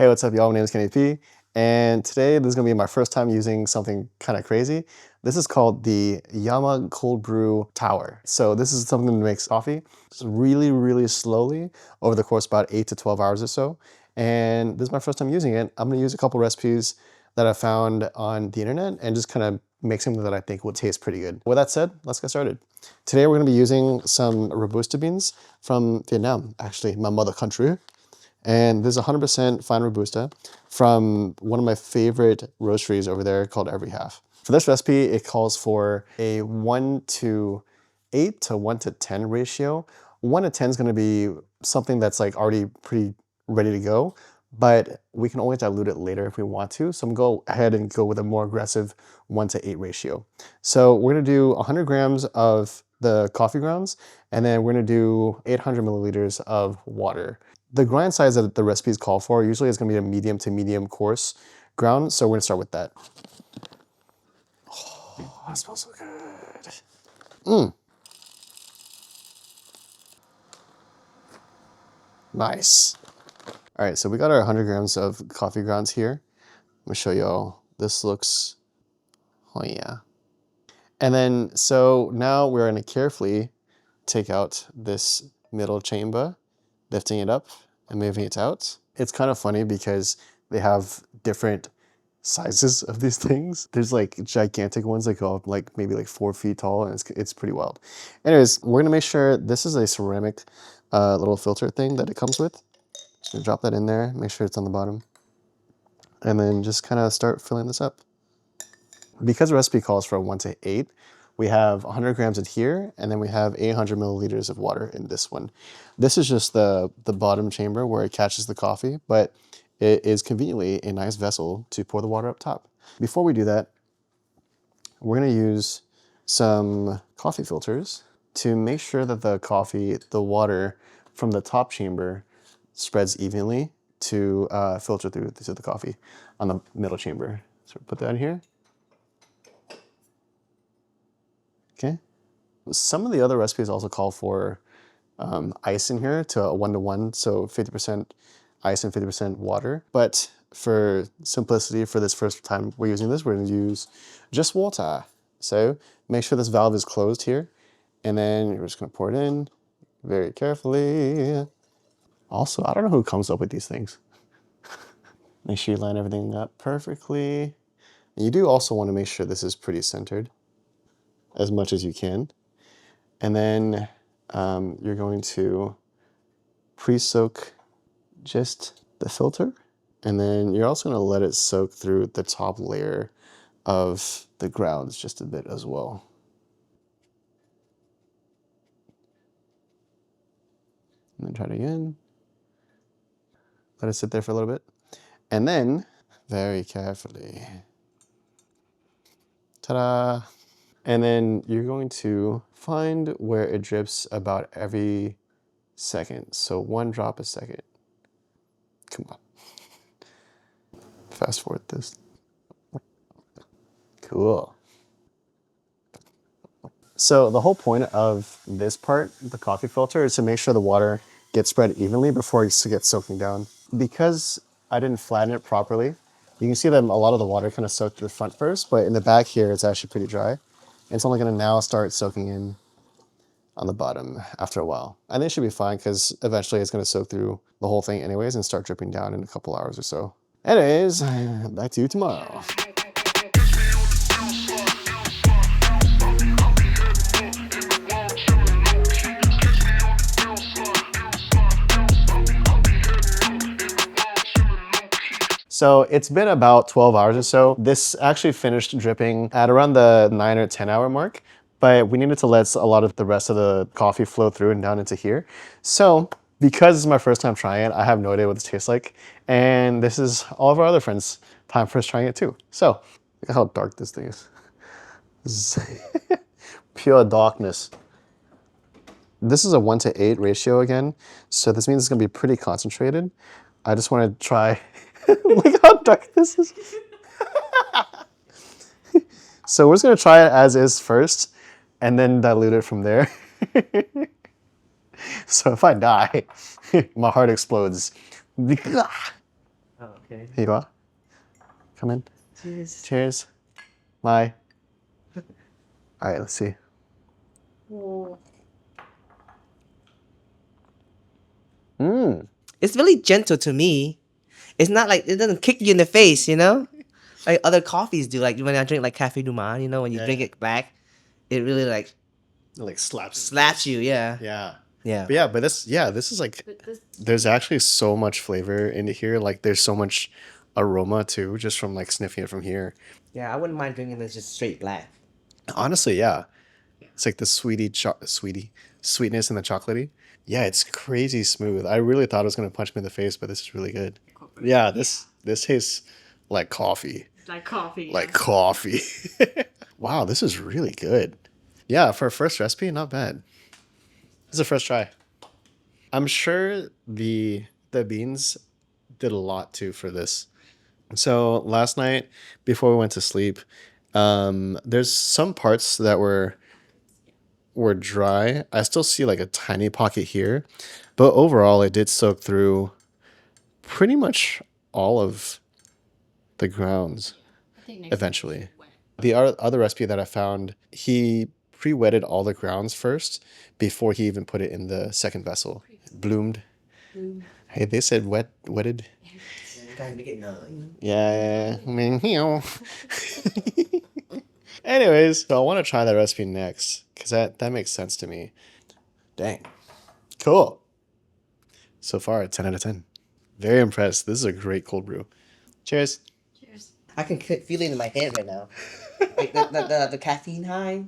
Hey, what's up, y'all? My name is Kenny P, and today this is gonna be my first time using something kind of crazy. This is called the Yama Cold Brew Tower. So this is something that makes coffee just really, really slowly over the course of about 8 to 12 hours or so. And this is my first time using it. I'm gonna use a couple recipes that I found on the internet and just kind of make something that I think will taste pretty good. With that said, let's get started. Today we're gonna be using some Robusta beans from Vietnam, actually my mother country. And this is 100% fine Robusta from one of my favorite roasteries over there called Every Half. For this recipe, it calls for a 1:8 to 1:10 ratio. 1:10 is going to be something that's like already pretty ready to go, but we can always dilute it later if we want to. So I'm going to go ahead and go with a more aggressive 1:8 ratio. So we're going to do 100 grams of the coffee grounds, and then we're going to do 800 milliliters of water. The grind size that the recipes call for usually is going to be a medium to medium coarse ground, so we're going to start with that. Oh, that smells so good. Nice. All right, so we got our 100 grams of coffee grounds here. I'm going to show y'all. This looks, oh yeah. And then, so now we're going to carefully take out this middle chamber, lifting it up and moving it out. It's kind of funny because they have different sizes of these things. There's like gigantic ones that go up like maybe like 4 feet tall, and it's pretty wild. Anyways, we're gonna make sure this is a ceramic little filter thing that it comes with. Just gonna drop that in there, make sure it's on the bottom, and then just kind of start filling this up. Because the recipe calls for a 1:8, we have 100 grams in here, and then we have 800 milliliters of water in this one. This is just the bottom chamber where it catches the coffee, but it is conveniently a nice vessel to pour the water up top. Before we do that, we're gonna use some coffee filters to make sure that the water from the top chamber spreads evenly to filter through to the coffee on the middle chamber. So put that in here. Okay. Some of the other recipes also call for ice in here to a 1:1, so 50% ice and 50% water. But for simplicity, for this first time we're using this, we're going to use just water. So make sure this valve is closed here, and then you're just going to pour it in very carefully. Also, I don't know who comes up with these things. Make sure you line everything up perfectly. And you do also want to make sure this is pretty centered as much as you can. And then you're going to pre-soak just the filter. And then you're also going to let it soak through the top layer of the grounds just a bit as well. And then try it again. Let it sit there for a little bit. And then, very carefully, ta-da! And then you're going to find where it drips about every second. So 1 drop a second. Come on. Fast forward this. Cool. So the whole point of this part, the coffee filter, is to make sure the water gets spread evenly before it gets soaking down. Because I didn't flatten it properly, you can see that a lot of the water kind of soaked to the front first, but in the back here, it's actually pretty dry. And it's only gonna now start soaking in on the bottom after a while. I think it should be fine because eventually it's gonna soak through the whole thing anyways and start dripping down in a couple hours or so. Anyways, back to you tomorrow. So it's been about 12 hours or so. This actually finished dripping at around the 9 or 10 hour mark, but we needed to let a lot of the rest of the coffee flow through and down into here. So because this is my first time trying it, I have no idea what this tastes like. And this is all of our other friends' time first trying it too. So look at how dark this thing is. This is pure darkness. This is a 1:8 ratio again. So this means it's gonna be pretty concentrated. I just wanna try. Look how dark this is. So we're just gonna try it as is first and then dilute it from there. So if I die, my heart explodes. Oh, okay. Here you go. Come in. Cheers. Cheers. Bye. All right, let's see. Mmm. It's really gentle to me. It's not like it doesn't kick you in the face, you know, like other coffees do. Like when I drink like Cafe Du Monde, you know, when you drink it black, it really like It like slaps you. Yeah. Yeah. Yeah. But yeah, but this is like there's actually so much flavor in here. Like there's so much aroma too, just from like sniffing it from here. Yeah, I wouldn't mind drinking this just straight black. Honestly, yeah. It's like the sweetness and the chocolatey. Yeah, it's crazy smooth. I really thought it was gonna punch me in the face, but this is really good. Yeah, this tastes like coffee. Like coffee. Like coffee. Wow, this is really good. Yeah, for a first recipe, not bad. This is a first try. I'm sure the beans did a lot too for this. So last night before we went to sleep, there's some parts that were dry. I still see like a tiny pocket here, but overall it did soak through pretty much all of the grounds eventually. The other recipe that I found, he pre-wetted all the grounds first before he even put it in the second vessel. Bloomed. Hey, they said wetted. Yeah, I mean, you know. Anyways, so I want to try that recipe next because that makes sense to me. Dang. Cool. So far, 10 out of 10. Very impressed. This is a great cold brew. Cheers. Cheers. I can feel it in my head right now. Like the caffeine high.